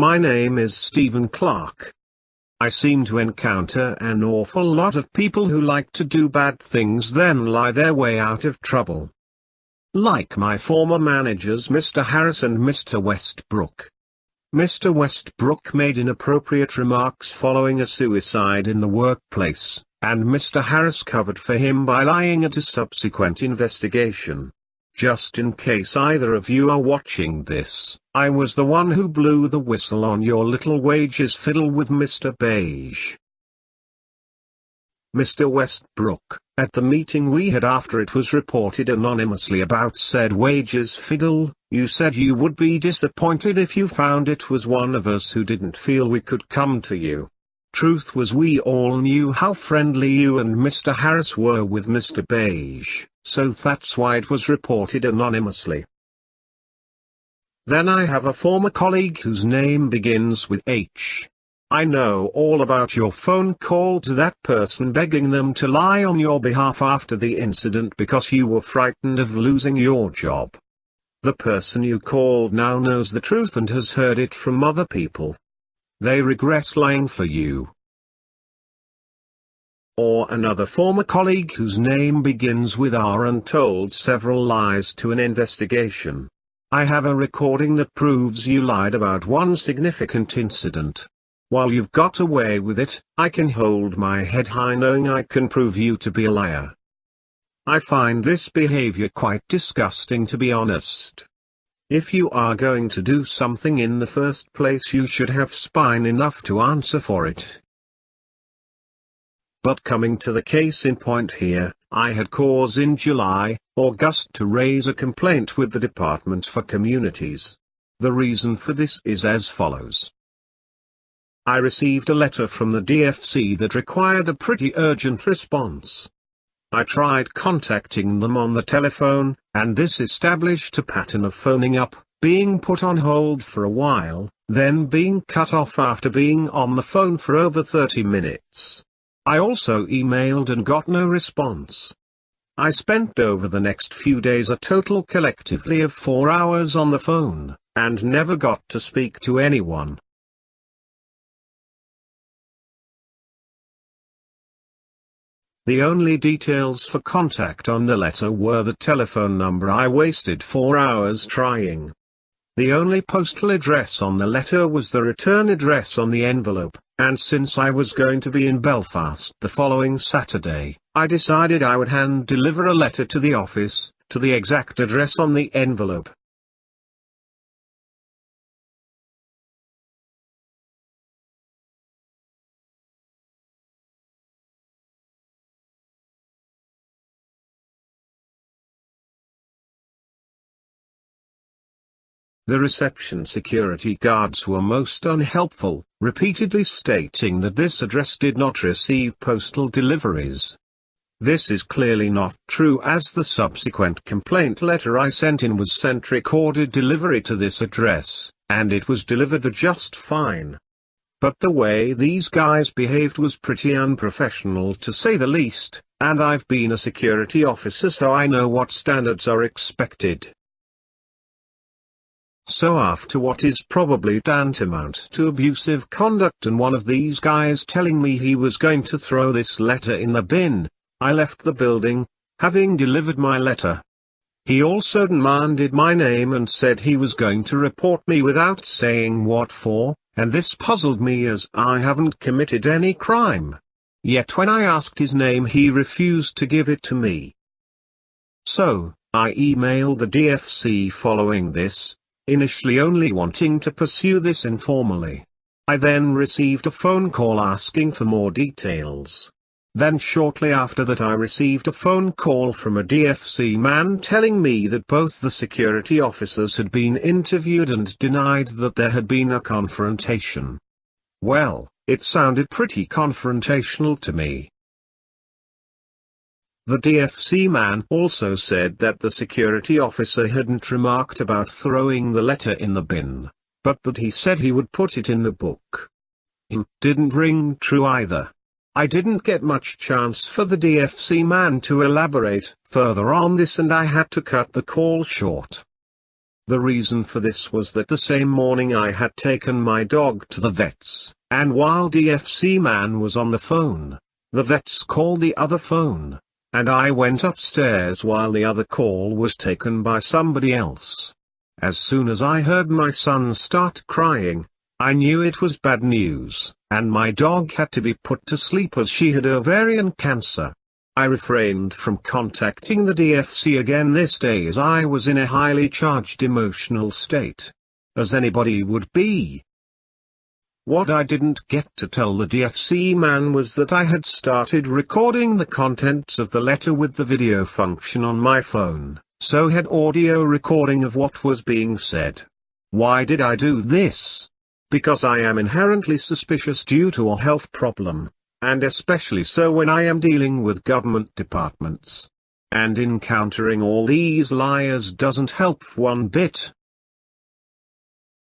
My name is Stephen Clark. I seem to encounter an awful lot of people who like to do bad things then lie their way out of trouble. Like my former managers Mr. Harris and Mr. Westbrook. Mr. Westbrook made inappropriate remarks following a suicide in the workplace, and Mr. Harris covered for him by lying at a subsequent investigation. Just in case either of you are watching this, I was the one who blew the whistle on your little wages fiddle with Mr. Beige. Mr. Westbrook, at the meeting we had after it was reported anonymously about said wages fiddle, you said you would be disappointed if you found it was one of us who didn't feel we could come to you. Truth was we all knew how friendly you and Mr. Harris were with Mr. Beige, so that's why it was reported anonymously. Then I have a former colleague whose name begins with H. I know all about your phone call to that person begging them to lie on your behalf after the incident because you were frightened of losing your job. The person you called now knows the truth and has heard it from other people. They regret lying for you. Or another former colleague whose name begins with R and told several lies to an investigation. I have a recording that proves you lied about one significant incident. While you've got away with it, I can hold my head high knowing I can prove you to be a liar. I find this behavior quite disgusting, to be honest. If you are going to do something in the first place, you should have spine enough to answer for it. But coming to the case in point here, I had cause in July, August to raise a complaint with the Department for Communities. The reason for this is as follows. I received a letter from the DFC that required a pretty urgent response. I tried contacting them on the telephone, and this established a pattern of phoning up, being put on hold for a while, then being cut off after being on the phone for over 30 minutes. I also emailed and got no response. I spent over the next few days a total collectively of 4 hours on the phone, and never got to speak to anyone. The only details for contact on the letter were the telephone number I wasted 4 hours trying. The only postal address on the letter was the return address on the envelope, and since I was going to be in Belfast the following Saturday, I decided I would hand deliver a letter to the office, to the exact address on the envelope. The reception security guards were most unhelpful, repeatedly stating that this address did not receive postal deliveries. This is clearly not true, as the subsequent complaint letter I sent in was sent recorded delivery to this address, and it was delivered just fine. But the way these guys behaved was pretty unprofessional, to say the least, and I've been a security officer so I know what standards are expected. So after what is probably tantamount to abusive conduct and one of these guys telling me he was going to throw this letter in the bin, I left the building, having delivered my letter. He also demanded my name and said he was going to report me without saying what for, and this puzzled me as I haven't committed any crime. Yet when I asked his name he refused to give it to me. So, I emailed the DFC following this, initially only wanting to pursue this informally. I then received a phone call asking for more details. Then shortly after that I received a phone call from a DFC man telling me that both the security officers had been interviewed and denied that there had been a confrontation. Well, it sounded pretty confrontational to me. The DFC man also said that the security officer hadn't remarked about throwing the letter in the bin, but that he said he would put it in the book. Didn't ring true either. I didn't get much chance for the DFC man to elaborate further on this and I had to cut the call short. The reason for this was that the same morning I had taken my dog to the vets, and while DFC man was on the phone, the vets called the other phone, and I went upstairs while the other call was taken by somebody else. As soon as I heard my son start crying, I knew it was bad news, and my dog had to be put to sleep as she had ovarian cancer. I refrained from contacting the DFC again this day as I was in a highly charged emotional state. As anybody would be. What I didn't get to tell the DFC man was that I had started recording the contents of the letter with the video function on my phone, so had audio recording of what was being said. Why did I do this? Because I am inherently suspicious due to a health problem, and especially so when I am dealing with government departments. And encountering all these liars doesn't help one bit.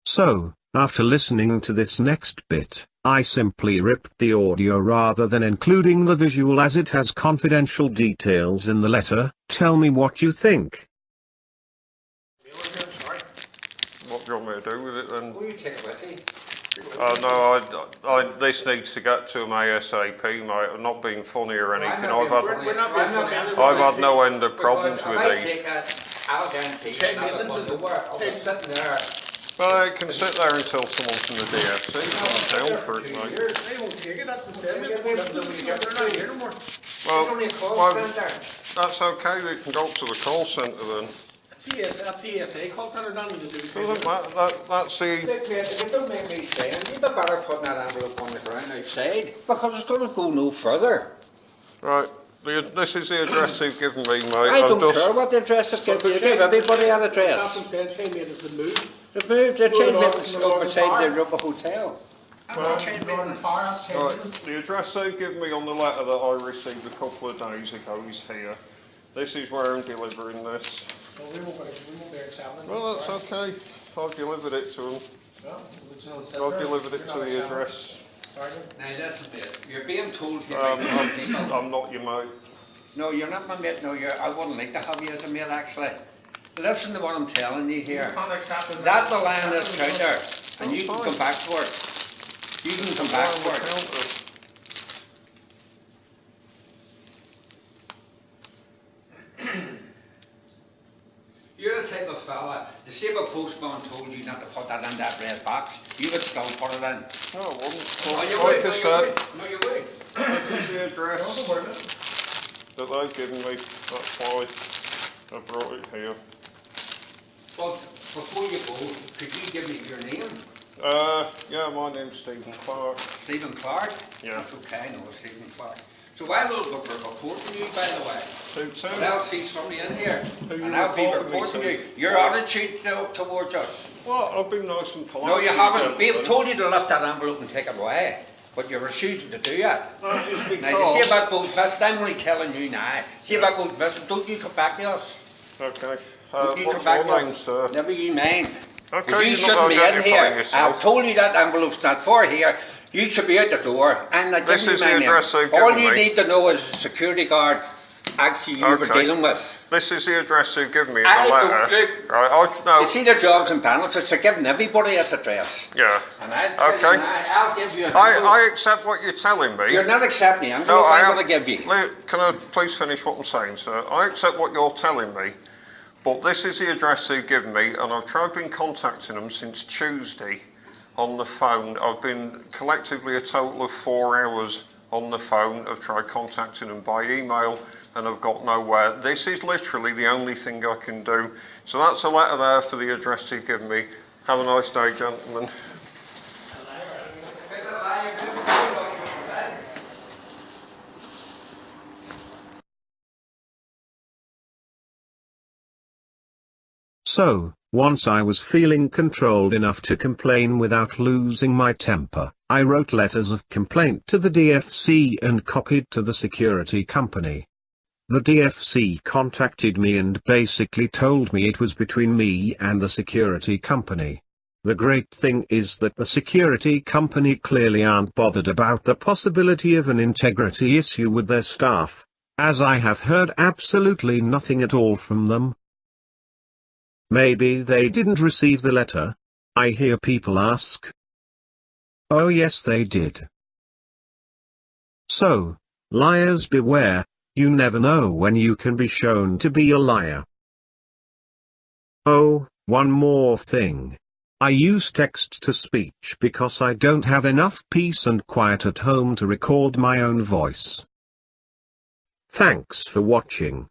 So, after listening to this next bit, I simply ripped the audio rather than including the visual as it has confidential details in the letter. Tell me what you think. What do you want me to do with it then? Will you take it with you? No, this needs to get to him ASAP, mate. I'm not being funny or anything. I've had no end of problems with these. I'll guarantee you. Sitting there. Well, it can sit there until someone from the DFC comes down for it, mate. They won't take it, that's the same. They're not here no more. Well, that's okay. They can go up to the call centre then. That's ESA call centre, Danny. Doesn't matter. That's the. If you don't make me saying, you'd be better putting that envelope on the ground outside, because it's going to go no further. Right. This is the address they've given me, mate. I don't care what the address they've given you. Give everybody an address. Chain made us move. They've moved. They're chain made us up beside the Rubber Hotel. Right. The address they've given me on the letter that I received a couple of days ago is here. This is where I'm delivering this. Well, we won't be accepting. Well, that's okay. I've delivered it to them. I've delivered it to the address. Now listen, mate. You're being told here I'm not your mate. No, you're not my mate. No, I wouldn't like to have you as a mate, actually. Listen to what I'm telling you here. That will lie on this counter, and you can come back for it. You can come back for it. You're the type of fella, the same a postman told you not to put that in that red box, you would still put it in. No, I wouldn't. No, you Like would. I said, No, you would. this is the address that they've given me. That's why I brought it here. Well, before you go, could you give me your name? Yeah, my name's Stephen Clark. Stephen Clark? Yeah. That's okay, I know Stephen Clark. So I will go for a report on you, by the way. Who And I'll see somebody in here, Who you and I'll be reporting me reporting to? you. Your attitude towards us. Well, I've been nice and polite. No, you to haven't. We've gentlemen. told you to lift that envelope and take it away, but you're refusing to do that. That is because... Now, you see about both visit, I'm only telling you now. See about both visit, don't you come back to us. Okay. Don't you What's come back your to name, us. sir? Never you mind. Okay, You you're shouldn't not be in identifying here. yourself. I've told you that envelope's not for here. You should be out the door. I'm not This giving is you my the name. address they've All given you me. need to know is the security guard actually you were Okay. dealing with. This is the address they've given me in I the don't letter. look- Right, no. You see the jobs and benefits, they're giving everybody this address. Yeah. And I'll tell Okay. you now, I'll give you an I envelope. accept what you're telling me. You're not accepting the No, envelope I I'm am. going to give you. Can I please finish what I'm saying, sir? I accept what you're telling me, but this is the address they've given me, and I've tried been contacting them since Tuesday on the phone. I've been collectively a total of 4 hours on the phone. I've tried contacting them by email, and I've got nowhere. This is literally the only thing I can do. So that's a letter there for the address they've given me. Have a nice day, gentlemen. So, once I was feeling controlled enough to complain without losing my temper, I wrote letters of complaint to the DFC and copied to the security company. The DFC contacted me and basically told me it was between me and the security company. The great thing is that the security company clearly aren't bothered about the possibility of an integrity issue with their staff, as I have heard absolutely nothing at all from them. Maybe they didn't receive the letter. I hear people ask. Oh yes, they did. So, liars beware, you never know when you can be shown to be a liar. Oh, one more thing. I use text-to-speech because I don't have enough peace and quiet at home to record my own voice. Thanks for watching.